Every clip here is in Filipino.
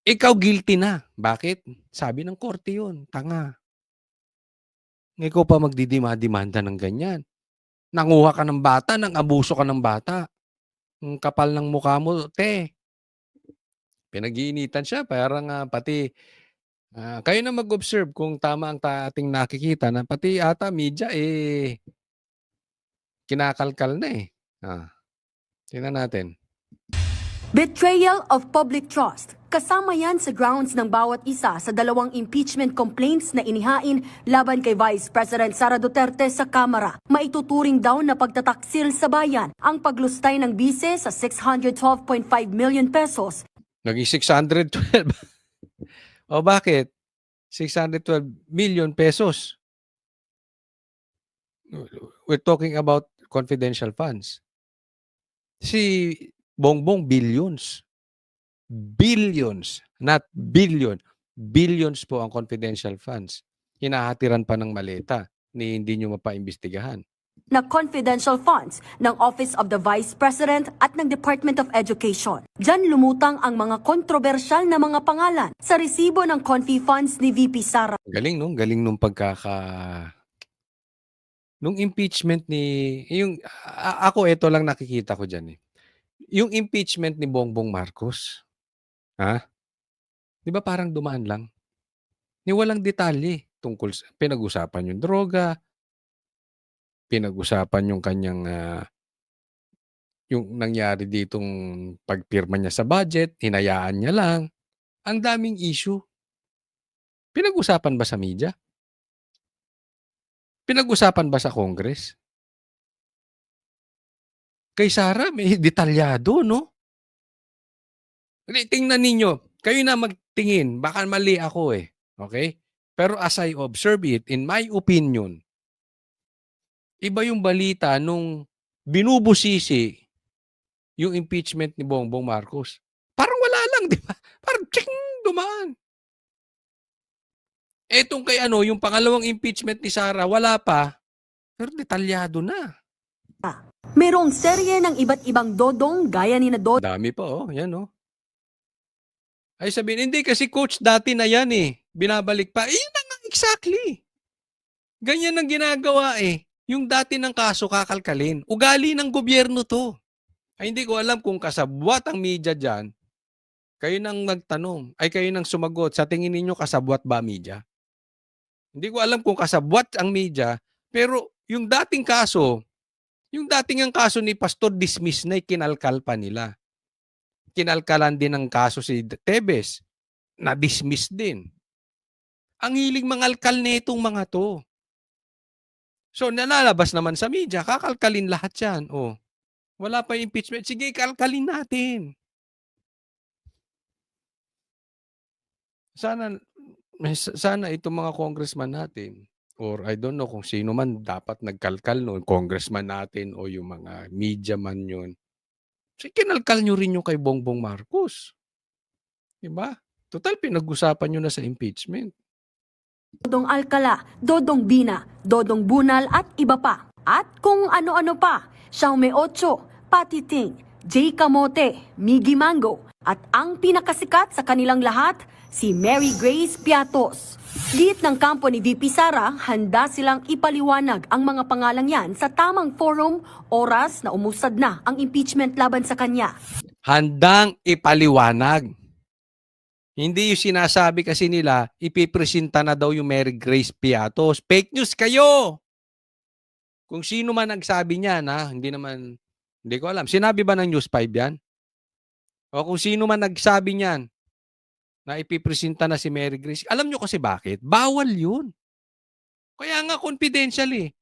Ikaw guilty na. Bakit? Sabi ng korte yun, tanga. Ikaw pa magdidima-demanda ng ganyan. Nanguha ka ng bata, nang-abuso ka ng bata. Ang kapal ng mukha mo, te. Pinag-iinitan siya, parang pati, kayo na mag-observe kung tama ang ating nakikita na pati ata media, kinakalkal na eh. Tingnan natin. Betrayal of public trust. Kasama yan sa grounds ng bawat isa sa dalawang impeachment complaints na inihain laban kay Vice President Sara Duterte sa Kamara. Maituturing daw na pagtataksil sa bayan ang paglustay ng bise sa 612.5 million pesos. Naging 612. O bakit? 612 million pesos. We're talking about confidential funds. Si Bongbong billions. Billions, not billion. Billions po ang confidential funds. Hinahatiran pa ng maleta ni hindi nyo mapaimbestigahan. Na confidential funds ng Office of the Vice President at ng Department of Education. Diyan lumutang ang mga kontrobersyal na mga pangalan sa resibo ng confi funds ni VP Sara. Galing, no? Galing nung nung impeachment ni... Ako, ito lang nakikita ko dyan eh. Yung impeachment ni Bongbong Marcos, di ba parang dumaan lang? Ni walang detalye tungkol sa pinag-usapan yung droga, pinag-usapan yung kanyang yung nangyari ditong pagpirma niya sa budget, hinayaan niya lang. Ang daming issue. Pinag-usapan ba sa media? Pinag-usapan ba sa Congress? Kay Sara, may detalyado, no? Tingnan ninyo, kayo na magtingin, baka mali ako eh. Okay? Pero as I observe it, in my opinion, iba yung balita nung binubusisi yung impeachment ni Bongbong Marcos. Parang wala lang, di ba? Parang dumaan. Etong kay yung pangalawang impeachment ni Sara, wala pa. Pero detalyado na. Merong serye ng iba't ibang dodong gaya ni na Dodong. Dami pa, yan, Ay sabihin, hindi kasi coach, dati na yan eh. Binabalik pa. Yun na nga, exactly. Ganyan ang ginagawa eh. Yung dati ng kaso kakalkalin. Ugali ng gobyerno to. Ay hindi ko alam kung kasabwat ang media dyan. Kayo nang nagtanong. Ay kayo nang sumagot. Sa tingin ninyo kasabwat ba media? Hindi ko alam kung kasabwat ang media. Pero yung dating kaso, yung dating ang kaso ni Pastor dismiss na kinalkal pa nila. Kinalkalan din ang kaso si Tebes. Na-dismiss din. Ang hiling mangalkal nitong mga to. So, nalalabas naman sa media, kakalkalin lahat yan. Wala pa impeachment. Sige, kalkalin natin. Sana itong mga congressman natin, or I don't know kung sino man dapat nagkalkal noon, congressman natin o yung mga media man yun. So, kinalkal nyo rin yung kay Bongbong Marcos. Diba? Total, pinag-usapan nyo na sa impeachment. Dodong Alcala, Dodong Bina, Dodong Bunal at iba pa. At kung ano-ano pa, Xiaomi 8, Patiting, J. Camote, Miggy Mango, at ang pinakasikat sa kanilang lahat, si Mary Grace Piatos. Liit ng kampo ni VP Sara, handa silang ipaliwanag ang mga pangalang yan sa tamang forum, oras na umusad na ang impeachment laban sa kanya. Handang ipaliwanag. Hindi yung sinasabi kasi nila, ipipresenta na daw yung Mary Grace Piatos. Fake news kayo! Kung sino man nagsabi niyan, hindi ko alam. Sinabi ba ng News 5 yan? O kung sino man nagsabi niyan, na ipipresenta na si Mary Grace. Alam nyo kasi bakit? Bawal yun. Kaya nga confidential eh.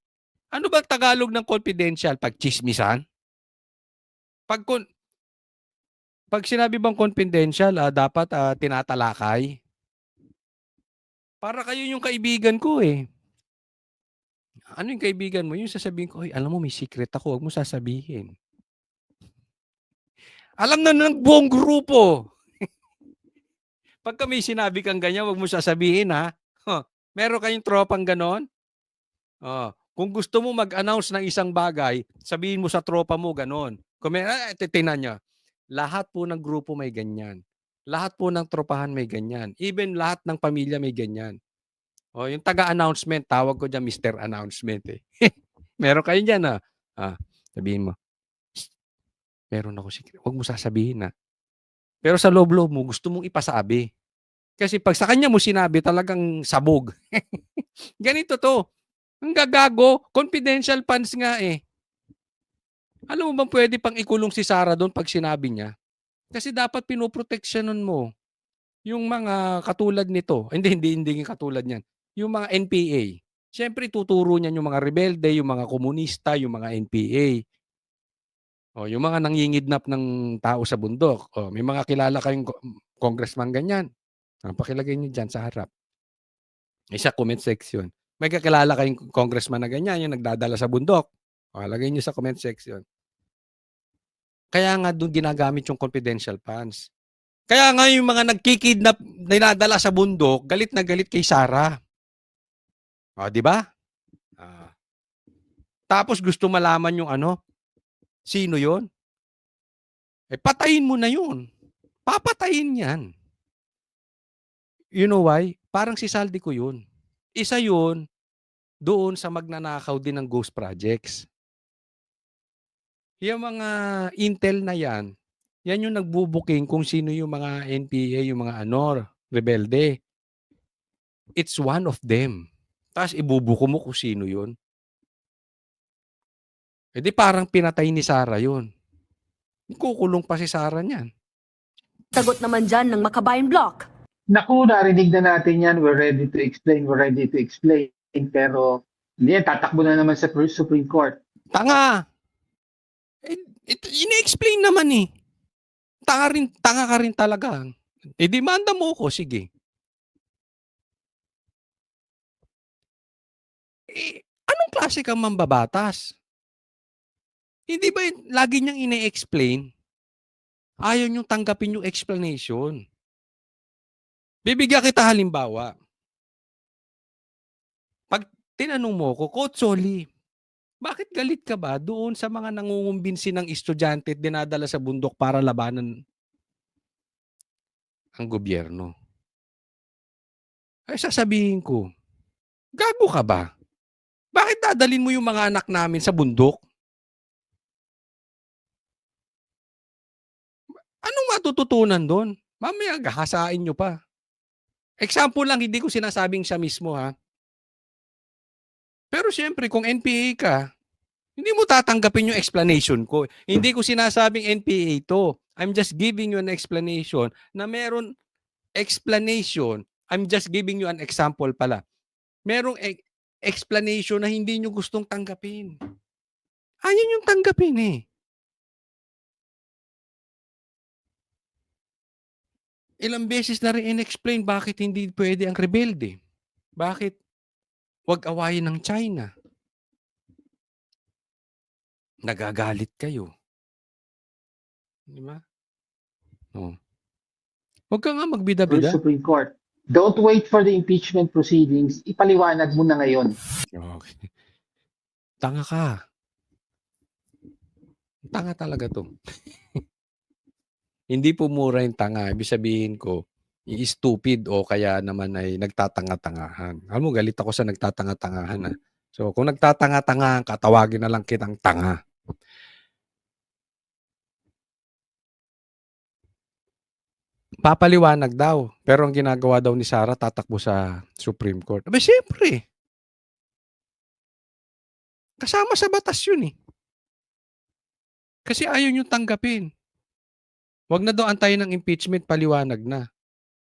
Ano ba Tagalog ng confidential? Pagchismisan? Pag sinabi bang confidential, dapat tinatalakay? Para kayo yung kaibigan ko eh. Ano yung kaibigan mo? Yung sasabihin ko, alam mo may secret ako, huwag mo sasabihin. Alam na ng buong grupo. Pag may sinabi kang ganyan, huwag mo sasabihin ha. Meron kayong tropang ganon? Kung gusto mo mag-announce ng isang bagay, sabihin mo sa tropa mo ganon. Kung tingnan nyo, lahat po ng grupo may ganyan. Lahat po ng tropahan may ganyan. Even lahat ng pamilya may ganyan. O yung taga-announcement, tawag ko diyan Mr. Announcement, eh. Meron kayo diyan, sabihin mo, "Shh, meron ako secret." Wag mo sasabihin, Pero sa loob-loob mo gusto mong ipasabi. Kasi 'pag sa kanya mo sinabi talagang sabog. Ganito 'to, ang gagago, confidential funds nga, eh. Alam mo bang puwede pang ikulong si Sarah do'n 'pag sinabi niya? Kasi dapat pinoproteksiyonan mo yung mga katulad nito. Hindi katulad niyan, yung mga NPA. Siyempre tuturo niyan yung mga rebelde, yung mga komunista, yung mga NPA. O yung mga nangingidnap ng tao sa bundok. O may mga kilala kayong congressman ganyan, pakilagay niyo diyan sa harap. Sa comment section. May kakilala kayong congressman na ganyan, yung nagdadala sa bundok. O lagay niyo sa comment section. Kaya nga do'n ginagamit yung confidential funds. Kaya nga yung mga nagki-kidnap, dinadala sa bundok, galit na galit kay Sarah. O, 'di ba? Ah, tapos gusto malaman yung sino 'yon? Eh, patayin mo na 'yun. Papatayin 'yan. You know why? Parang si Saldi ko 'yun. Isa 'yun doon sa magnanakaw din ng ghost projects. Yung mga intel na 'yan, 'yan yung nagbubuking kung sino yung mga NPA, yung mga rebelde. It's one of them. Ta's ibubuko mo kung sino 'yun. Eh, di parang pinatay ni Sarah 'yun. Ikukulong pa si Sarah niyan. Sagot naman dyan ng Makabayan Block. Naku, narinig na natin yan. We're ready to explain. Pero hindi yan, tatakbo na naman sa Supreme Court. Tanga! Ine-explain naman, eh. Tanga ka rin talaga. Demanda mo ko, sige. Anong klase kang mambabatas? Hindi ba lagi niyang ine-explain? Ayaw niyong tanggapin yung explanation. Bibigyan kita halimbawa. Pag tinanong mo ko, Coach Solly, bakit galit ka ba doon sa mga nangungumbinsi ng estudyante at dinadala sa bundok para labanan ang gobyerno? Ay sasabihin ko, gago ka ba? Bakit dadalhin mo yung mga anak namin sa bundok? Anong matututunan doon? Mamaya gahasain nyo pa. Example lang, hindi ko sinasabing siya mismo, Pero siyempre kung NPA ka, hindi mo tatanggapin yung explanation ko. Hindi ko sinasabing NPA to. I'm just giving you an explanation na meron explanation. I'm just giving you an example pala. Merong explanation na hindi nyo gustong tanggapin. Ayaw nyo tanggapin, eh. Ilang beses na rin in-explain bakit hindi pwede ang rebelde. Bakit wag awayin ng China? Nagagalit kayo. Di ba? Oh. Huwag ka nga magbida-bida. Supreme Court. Don't wait for the impeachment proceedings. Ipaliwanag mo na ngayon. Okay. Tanga ka. Tanga talaga to. Hindi po mura yung tanga. Ibig sabihin ko, i-stupid o kaya naman ay nagtatanga-tangahan. Alam mo, galit ako sa nagtatanga-tangahan. So, kung nagtatanga-tangahan ka, tawagin na lang kitang tanga. Papaliwanag daw. Pero ang ginagawa daw ni Sarah, tatakbo sa Supreme Court. Aba, siyempre. Kasama sa batas yun, eh. Kasi ayaw nyo tanggapin. Wag na daw antayin ng impeachment, paliwanag na.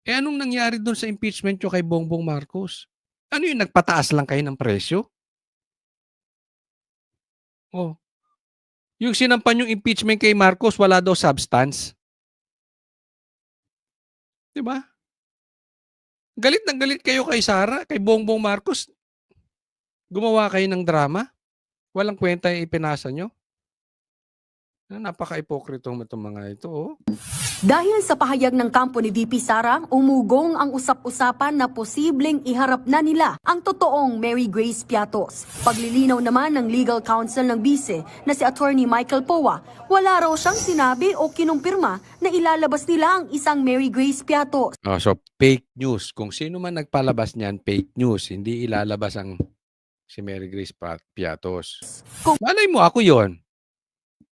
Eh anong nangyari doon sa impeachment nyo kay Bongbong Marcos? Ano yun, nagpataas lang kayo ng presyo? Oh. Yung sinampan yung impeachment kay Marcos, wala daw substance. Di ba? Galit na galit kayo kay Sara, kay Bongbong Marcos. Gumawa kayo ng drama. Walang kwenta yung ipinasa nyo. Napaka-ipokrito mo itong mga ito, oh. Dahil sa pahayag ng kampo ni VP Sara, umugong ang usap-usapan na posibleng iharap na nila ang totoong Mary Grace Piatos. Paglilinaw naman ng legal counsel ng bise na si Attorney Michael Poa, wala raw siyang sinabi o kinumpirma na ilalabas nila ang isang Mary Grace Piatos. So fake news. Kung sino man nagpalabas niyan, fake news. Hindi ilalabas ang si Mary Grace Piatos. Malay mo, ako yon.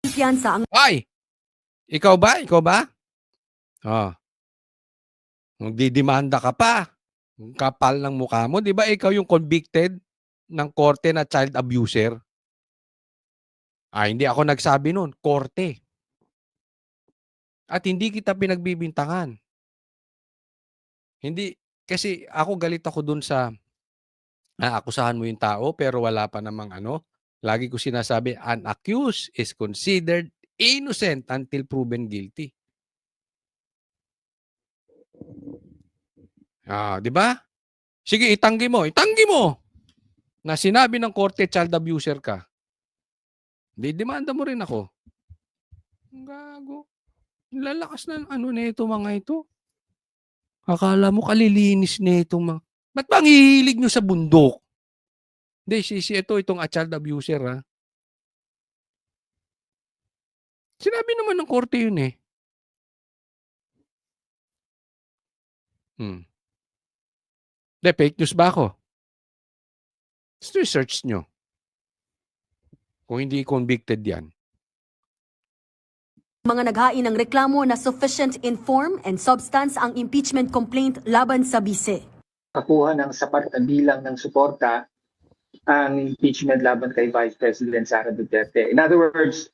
Kumpiyansa ang Ay! Ikaw ba? Ikaw ba? Magdidemanda ka pa. Ang kapal ng mukha mo. Di ba ikaw yung convicted ng korte na child abuser? Hindi ako nagsabi nun. Korte. At hindi kita pinagbibintangan. Hindi. Kasi ako galit ako dun sa akusahan mo yung tao pero wala pa namang ano. Lagi ko sinasabi, an accused is considered innocent until proven guilty. Di ba? Sige, itanggi mo. Itanggi mo! Na sinabi ng korte, child abuser ka. Demanda mo rin ako. Gago. Lalakas na ano na ito mga ito. Akala mo kalilinis na itong mga... Ba't ba ang hihilig nyo sa bundok? Hindi, itong child abuser ha. Sinabi naman ng korte yun eh. Hindi, fake news ba ako? Just research nyo. Kung hindi convicted yan. mga naghain ng reklamo na sufficient in form and substance ang impeachment complaint laban sa bise. Kakuha ng sapat na bilang ng suporta ang impeachment laban kay Vice President Sara Duterte. In other words,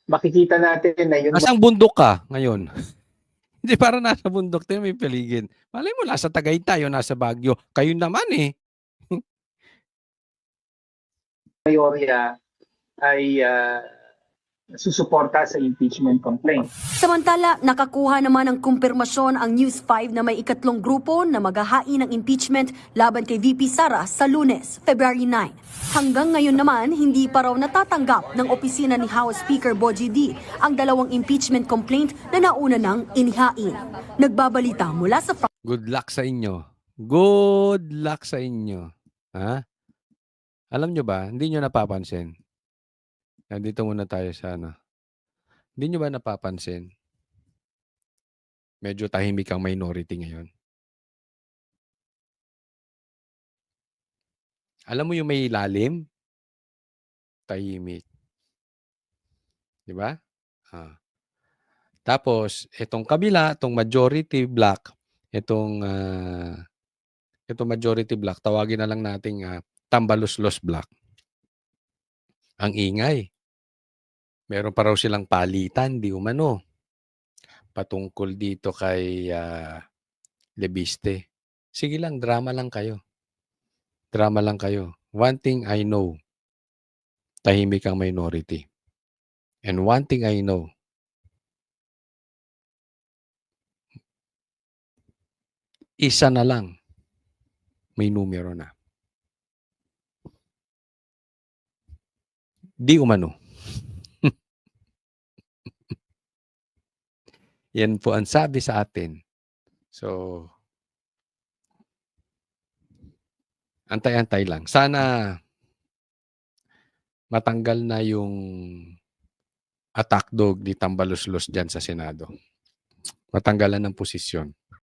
makikita natin na yun. Nasang bundok ka ngayon? Hindi, para nasa bundok tayo may paligid. Malay mo, nasa Tagaytay o nasa Baguio. Kayo naman eh. Mayorya ay susuporta sa impeachment complaint. Samantala, nakakuha naman ng kumpirmasyon ang News 5 na may ikatlong grupo na maghahain ng impeachment laban kay VP Sara sa Lunes, February 9. Hanggang ngayon naman, hindi pa raw natatanggap ng opisina ni House Speaker Bogie D ang dalawang impeachment complaint na nauna nang inihain. Nagbabalita mula sa Good luck sa inyo. Good luck sa inyo. Ha? Alam nyo ba, hindi nyo napapansin. Nandito muna tayo sa ano. Hindi nyo ba napapansin? Medyo tahimik ang minority ngayon. Alam mo yung may ilalim? Tahimik. Di ba? Tapos, itong kabila, itong majority black, itong majority black, tawagin na lang nating tambaluslos black. Ang ingay. Meron pa raw silang palitan, di umano. Patungkol dito kay Lebiste. Sige lang, drama lang kayo. Drama lang kayo. One thing I know, tahimik ang minority. And one thing I know, isa na lang, may numero na. Di umano. Yan po ang sabi sa atin. So, antay-antay lang. Sana matanggal na yung attack dog ni Tambaluslos dyan sa Senado. Matanggalan ng posisyon.